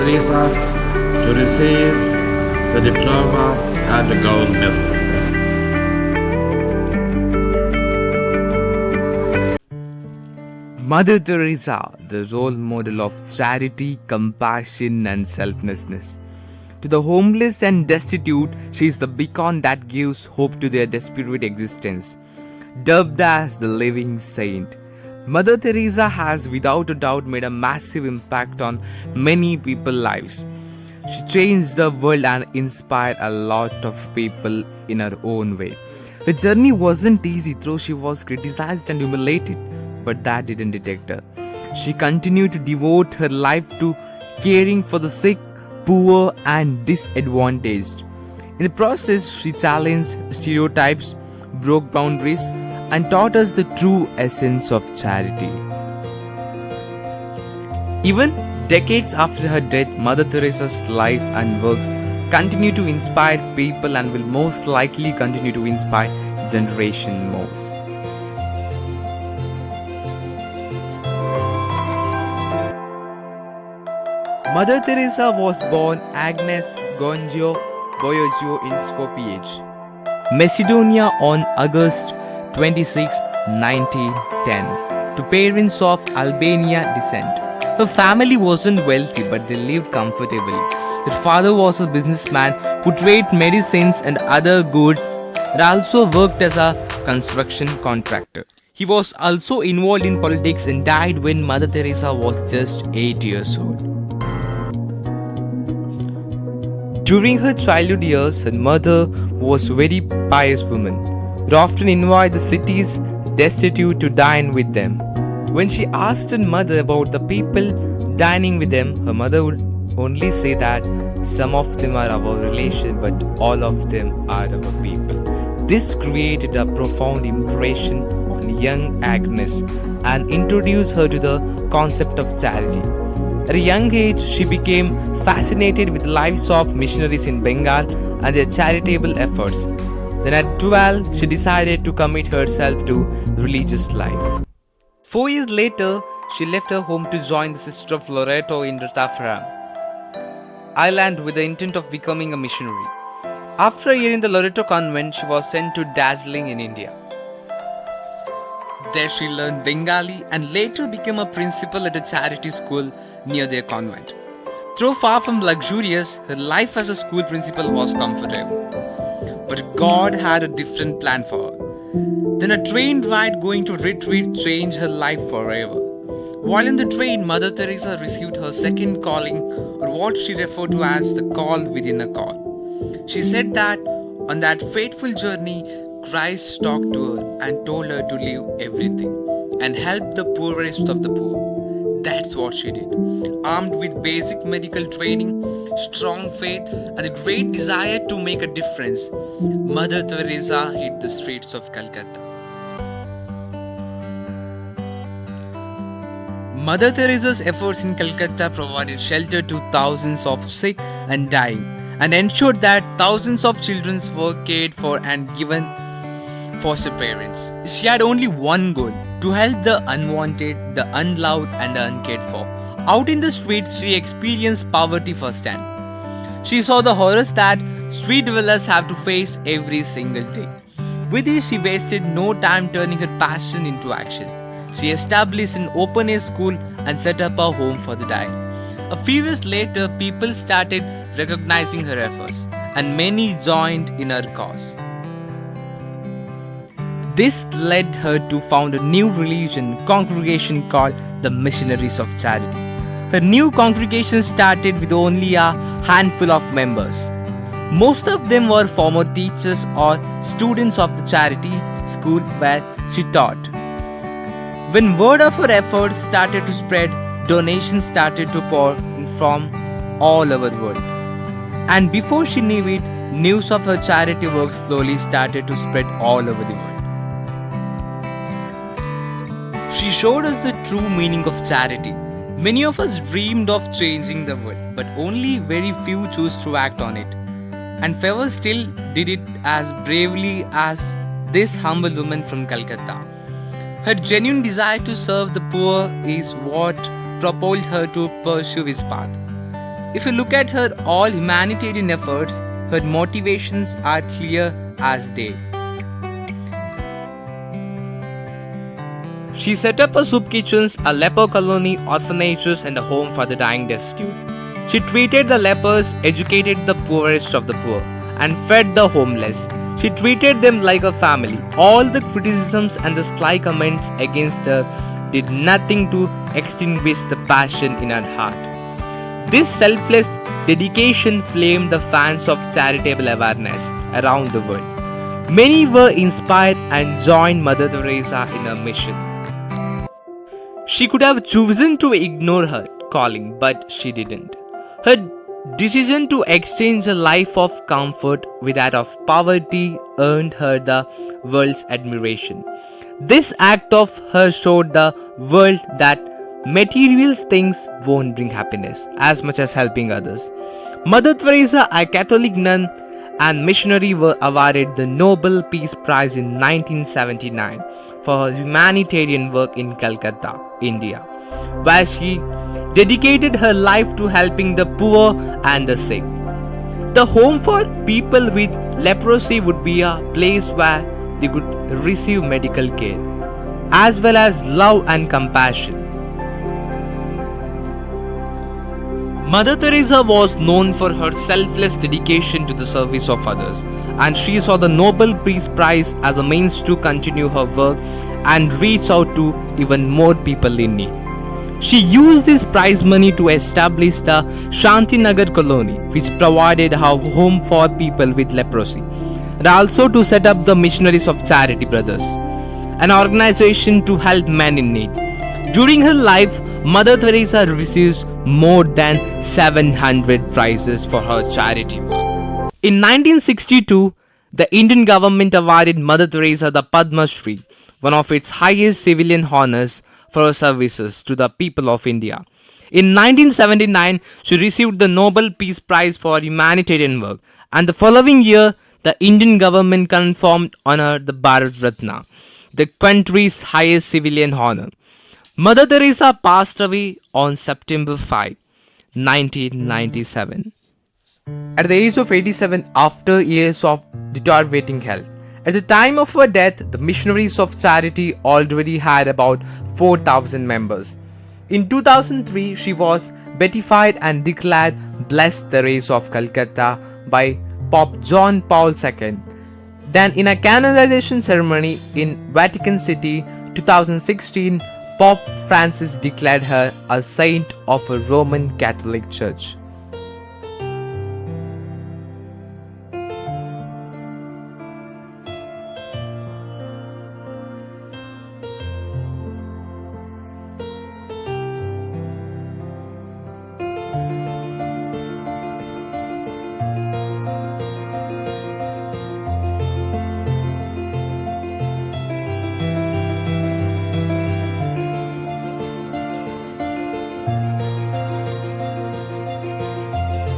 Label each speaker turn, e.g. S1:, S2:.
S1: Teresa to receive the diploma and the gold medal.
S2: Mother Teresa, the role model of charity, compassion, and selflessness. To the homeless and destitute, she is the beacon that gives hope to their desperate existence. Dubbed as the living saint, Mother Teresa has without a doubt made a massive impact on many people's lives. She changed the world and inspired a lot of people in her own way. Her journey wasn't easy, though she was criticized and humiliated, but that didn't deter her. She continued to devote her life to caring for the sick, poor, and disadvantaged. In the process, she challenged stereotypes, broke boundaries, and taught us the true essence of charity. Even decades after her death, Mother Teresa's life and works continue to inspire people and will most likely continue to inspire generations more. Mother Teresa was born Agnes Gonzio Boyoggio in Skopje, Macedonia on August 26, 1910, to parents of Albanian descent. Her family wasn't wealthy, but they lived comfortably. Her father was a businessman who traded medicines and other goods and also worked as a construction contractor. He was also involved in politics and died when Mother Teresa was just 8 years old. During her childhood years, her mother was a very pious woman. Would often invite the city's destitute to dine with them. When she asked her mother about the people dining with them, her mother would only say that some of them are our relation, but all of them are our people. This created a profound impression on young Agnes and introduced her to the concept of charity. At a young age, she became fascinated with the lives of missionaries in Bengal and their charitable efforts. Then at 12, she decided to commit herself to religious life. 4 years later, she left her home to join the Sister of Loreto in Ratafram Island with the intent of becoming a missionary. After a year in the Loreto convent, she was sent to Darjeeling in India. There she learned Bengali and later became a principal at a charity school near their convent. Though far from luxurious, her life as a school principal was comfortable. But God had a different plan for her. Then a train ride going to retreat changed her life forever. While in the train, Mother Teresa received her second calling, or what she referred to as the call within a call. She said that on that fateful journey, Christ talked to her and told her to leave everything and help the poorest of the poor. That's what she did. Armed with basic medical training, strong faith, and a great desire to make a difference, Mother Teresa hit the streets of Calcutta. Mother Teresa's efforts in Calcutta provided shelter to thousands of sick and dying and ensured that thousands of children were cared for and given foster parents. She had only one goal: to help the unwanted, the unloved, and the uncared for. Out in the streets, she experienced poverty firsthand. She saw the horrors that street dwellers have to face every single day. With this, she wasted no time turning her passion into action. She established an open-air school and set up a home for the dying. A few years later, people started recognizing her efforts, and many joined in her cause. This led her to found a new congregation called the Missionaries of Charity. Her new congregation started with only a handful of members. Most of them were former teachers or students of the charity school where she taught. When word of her efforts started to spread, donations started to pour in from all over the world. And before she knew it, news of her charity work slowly started to spread all over the world. She showed us the true meaning of charity. Many of us dreamed of changing the world, but only very few chose to act on it. And few still did it as bravely as this humble woman from Calcutta. Her genuine desire to serve the poor is what propelled her to pursue his path. If you look at her all humanitarian efforts, her motivations are clear as day. She set up a soup kitchens, a leper colony, orphanages, and a home for the dying destitute. She treated the lepers, educated the poorest of the poor, and fed the homeless. She treated them like a family. All the criticisms and the sly comments against her did nothing to extinguish the passion in her heart. This selfless dedication flamed the fans of charitable awareness around the world. Many were inspired and joined Mother Teresa in her mission. She could have chosen to ignore her calling, but she didn't. Her decision to exchange a life of comfort with that of poverty earned her the world's admiration. This act of hers showed the world that material things won't bring happiness as much as helping others. Mother Teresa, a Catholic nun and missionary, were awarded the Nobel Peace Prize in 1979 for her humanitarian work in Calcutta, India, where she dedicated her life to helping the poor and the sick. The home for people with leprosy would be a place where they could receive medical care, as well as love and compassion. Mother Teresa was known for her selfless dedication to the service of others, and she saw the Nobel Peace Prize as a means to continue her work and reach out to even more people in need. She used this prize money to establish the Shantinagar colony, which provided a home for people with leprosy, and also to set up the Missionaries of Charity Brothers, an organization to help men in need. During her life, Mother Teresa receives more than 700 prizes for her charity work. In 1962, the Indian government awarded Mother Teresa the Padma Shri, one of its highest civilian honors, for her services to the people of India. In 1979, she received the Nobel Peace Prize for humanitarian work, and the following year, the Indian government conferred on her the Bharat Ratna, the country's highest civilian honor. Mother Teresa passed away on September 5, 1997, at the age of 87 after years of deteriorating health. At the time of her death, the Missionaries of Charity already had about 4,000 members. In 2003, she was beatified and declared Blessed Teresa of Calcutta by Pope John Paul II. Then, in a canonization ceremony in Vatican City, 2016, Pope Francis declared her a saint of a Roman Catholic Church.